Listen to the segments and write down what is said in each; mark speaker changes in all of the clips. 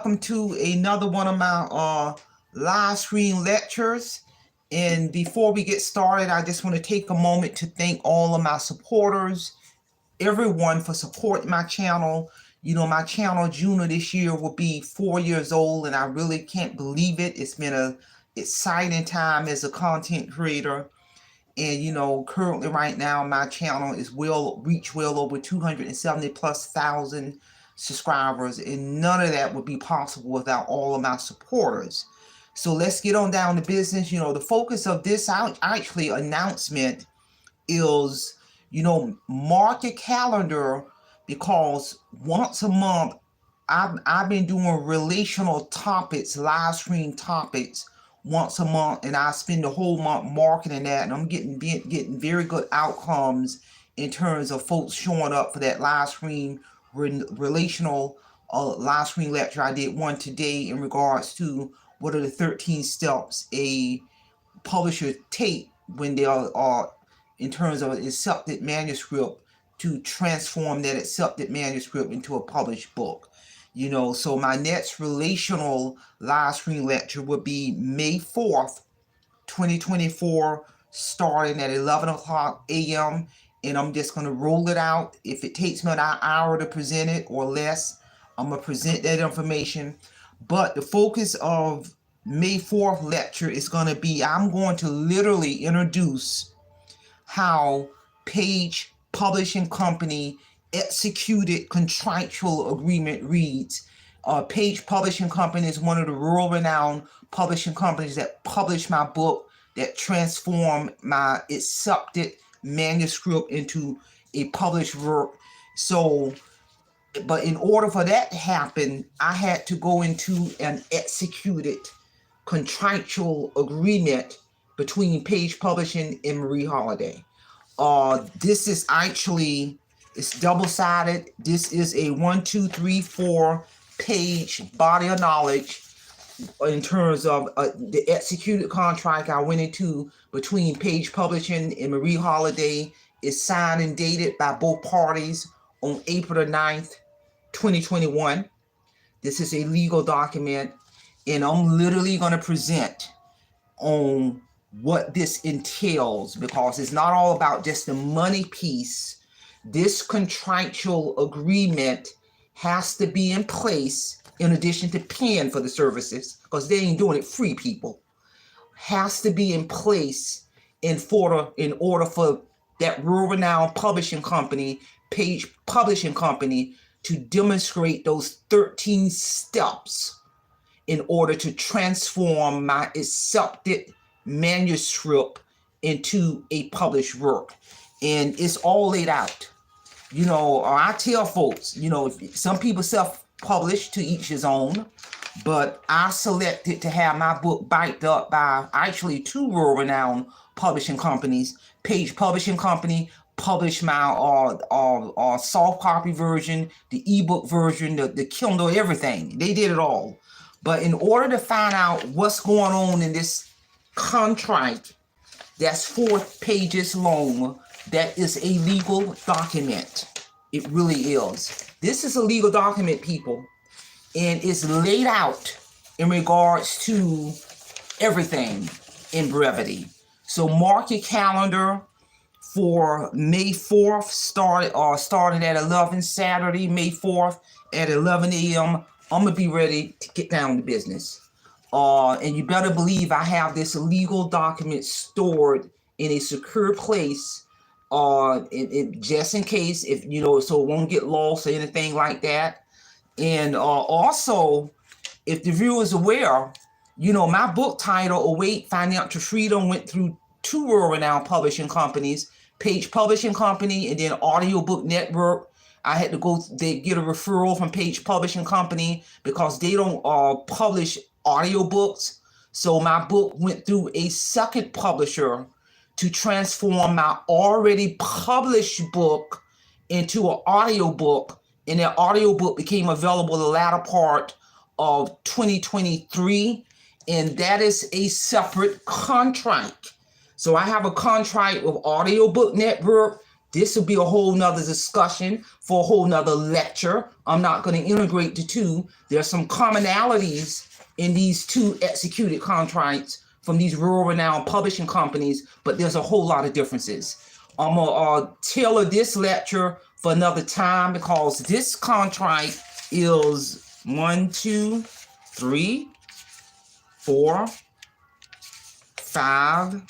Speaker 1: welcome to another one of my live stream lectures. And before we get started, I just want to take a moment to thank all of my supporters, everyone for supporting my channel. My channel June of this year will be 4 years old, and I really can't believe it. It's been a exciting time as a content creator. And currently right now my channel is well over 270 plus thousand subscribers, and none of that would be possible without all of my supporters. So let's get on down to business. The focus of this actually announcement is, mark your calendar, because once a month I've been doing relational topics, live stream topics once a month, and I spend the whole month marketing that, and I'm getting very good outcomes in terms of folks showing up for that live stream relational live stream lecture. I did one today in regards to what are the 13 steps a publisher take when they are in terms of an accepted manuscript to transform that accepted manuscript into a published book. So my next relational live stream lecture will be May 4th, 2024, starting at 11 o'clock a.m. And I'm just going to roll it out. If it takes me an hour to present it or less, I'm going to present that information. But the focus of May 4th lecture is going to be, I'm going to literally introduce how Page Publishing Company executed contractual agreement reads. Page Publishing Company is one of the world-renowned publishing companies that published my book, that transformed my accepted manuscript into a published work. So, but in order for that to happen, I had to go into an executed contractual agreement between Page Publishing and Marie Holiday. This is actually, it's double-sided. This is a 1, 2, 3, 4 page body of knowledge in terms of the executed contract I went into between Page Publishing and Marie Holiday. Is signed and dated by both parties on April the 9th, 2021. This is a legal document, and I'm literally going to present on what this entails, because it's not all about just the money piece. This contractual agreement has to be in place in addition to paying for the services, because they ain't doing it free, people. Has to be in place in order for that world-renowned publishing company, Page Publishing Company, to demonstrate those 13 steps in order to transform my accepted manuscript into a published work. And it's all laid out. I tell folks, some people self-publish, to each his own, but I selected to have my book backed up by actually two world-renowned publishing companies. Page Publishing Company published my soft copy version, the ebook version, the Kindle, everything. They did it all. But in order to find out what's going on in this contract that's 4 pages long, that is a legal document. It really is. This is a legal document, people, and it's laid out in regards to everything in brevity. So mark your calendar for May 4th, starting at 11, Saturday, May 4th at 11 a.m. I'm going to be ready to get down to business. And you better believe I have this legal document stored in a secure place, just in case, if so it won't get lost or anything like that. And also, if the viewer is aware, my book title, Await Financial Freedom, went through 2 world-renowned publishing companies, Page Publishing Company and then Audiobook Network. I had to get a referral from Page Publishing Company because they don't publish audiobooks. So my book went through a second publisher to transform my already published book into an audiobook, and that audiobook became available the latter part of 2023, and that is a separate contract. So I have a contract with Audiobook Network, This will be a whole nother discussion for a whole nother lecture. I'm not going to integrate the two. There's some commonalities in these two executed contracts from these world-renowned publishing companies, but there's a whole lot of differences. I'm going to tailor this lecture for another time because this contract is 1, 2, 3, 4, 5,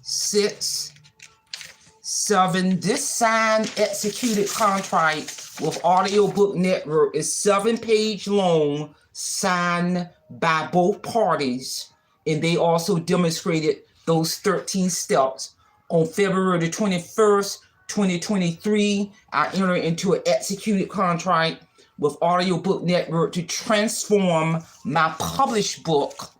Speaker 1: 6, 7. This signed executed contract with Audiobook Network is 7-page long, signed by both parties, and they also demonstrated those 13 steps. On February the 21st, 2023, I entered into an executed contract with Audiobook Network to transform my published book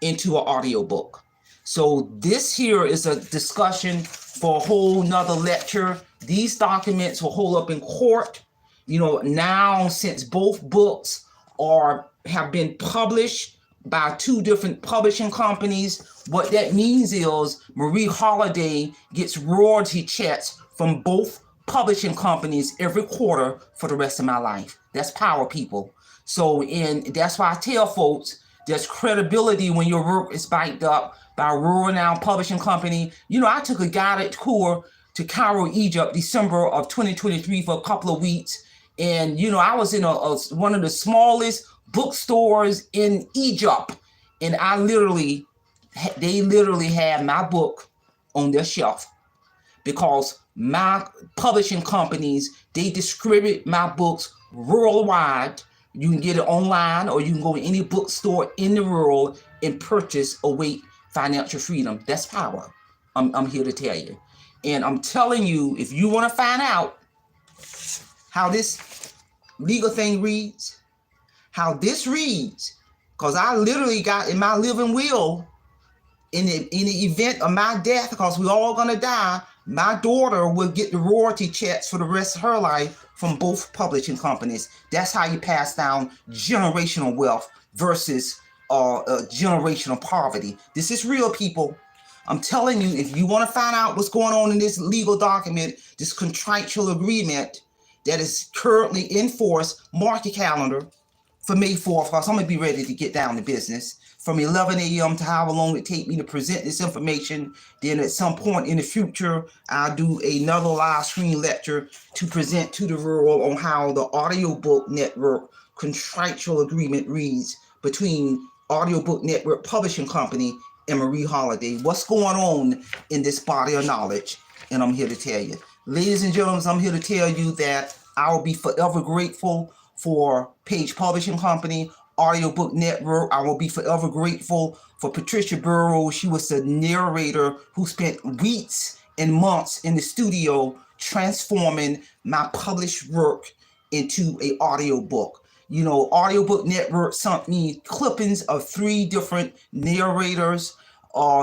Speaker 1: into an audiobook. So this here is a discussion for a whole nother lecture. These documents will hold up in court. You know, now since both books have been published by 2 different publishing companies, what that means is Marie Holiday gets royalty checks from both publishing companies every quarter for the rest of my life. That's power, people. So, and that's why I tell folks, there's credibility when your work is backed up by a world-renowned publishing company. You know, I took a guided tour to Cairo, Egypt, December of 2023 for a couple of weeks. And, you know, I was in one of the smallest bookstores in Egypt. And they literally had my book on their shelf because my publishing companies, they distribute my books worldwide. You can get it online or you can go to any bookstore in the world and purchase Await Financial Freedom. That's power. I'm here to tell you. And I'm telling you, if you want to find out how this legal thing reads, how this reads, because I literally got in my living will, in the event of my death, because we're all going to die, my daughter will get the royalty checks for the rest of her life from both publishing companies. That's how you pass down generational wealth versus generational poverty. This is real, people. I'm telling you, if you want to find out what's going on in this legal document, this contractual agreement that is currently in force, mark your calendar for May 4th, because I'm going to be ready to get down to business from 11 a.m. to however long it take me to present this information. Then at some point in the future, I'll do another live stream lecture to present to the world on how the Audiobook Network contractual agreement reads between Audiobook Network Publishing Company and Marie Holiday. What's going on in this body of knowledge? And I'm here to tell you. Ladies and gentlemen, I'm here to tell you that I will be forever grateful for Page Publishing Company, Audiobook Network. I will be forever grateful for Patricia Burrows. She was the narrator who spent weeks and months in the studio transforming my published work into an audiobook. You know, Audiobook Network sent me clippings of 3 different narrators.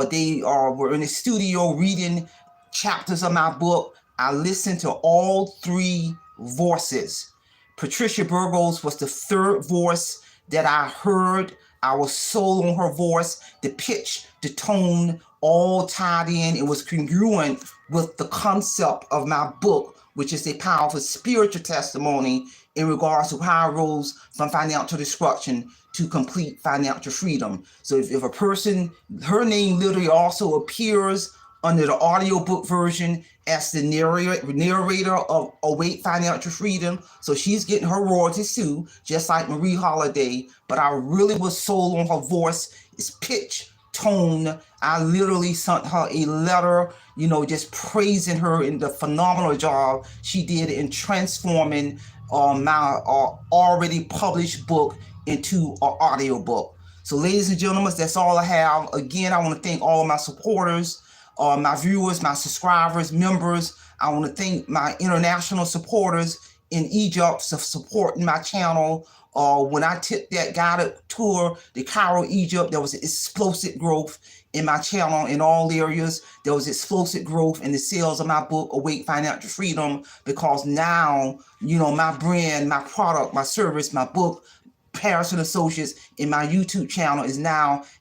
Speaker 1: They were in the studio reading chapters of my book. I listened to all 3 voices. Patricia Burrows was the 3rd voice that I heard. I was sold on her voice, the pitch, the tone, all tied in. It was congruent with the concept of my book, which is a powerful spiritual testimony in regards to how I rose from financial destruction to complete financial freedom. So if a person, her name literally also appears under the audiobook version as the narrator of Await Financial Freedom. So she's getting her royalties too, just like Marie Holiday. But I really was sold on her voice, its pitch, tone. I literally sent her a letter, you know, just praising her in the phenomenal job she did in transforming my already published book into an audiobook. So ladies and gentlemen, that's all I have. Again, I want to thank all of my supporters, my viewers, my subscribers, members. I want to thank my international supporters in Egypt for supporting my channel. When I took that guided tour to Cairo, Egypt, there was explosive growth in my channel in all areas. There was explosive growth in the sales of my book, Await Financial Freedom, because now, you know, my brand, my product, my service, my book, Paris and Associates, in my YouTube channel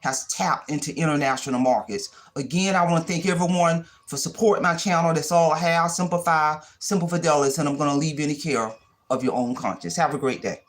Speaker 1: has tapped into international markets. Again, I want to thank everyone for supporting my channel. That's all I have. Simplify, simple fidelis, and I'm going to leave you in the care of your own conscience. Have a great day.